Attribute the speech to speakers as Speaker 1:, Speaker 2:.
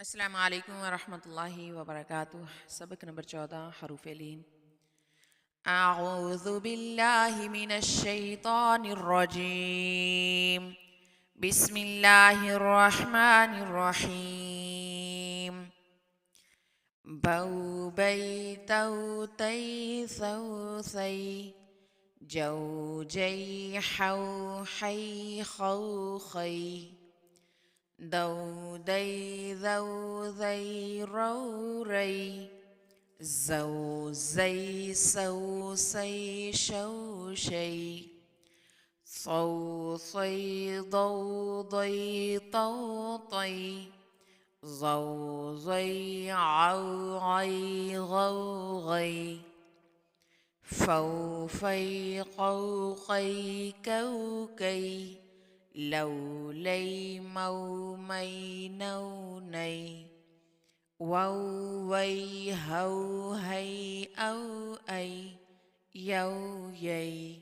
Speaker 1: Assalamualaikum warahmatullahi wabarakatuh. Sabak number 14 حروف لين. أعوذ بالله من الشيطان الرجيم. بسم الله الرحمن الرحيم. بو بي تو تي ثو ثي جو جي حو حي خو خي دو دي ذو ذي رو ري زو زي سو سي شو شي صو صي ضو ضي طو طي ظو ظي عو عي غو غي فو في قو قي كو كي لو لي مو مي نو ني وو وي هو هي أو أي يو يي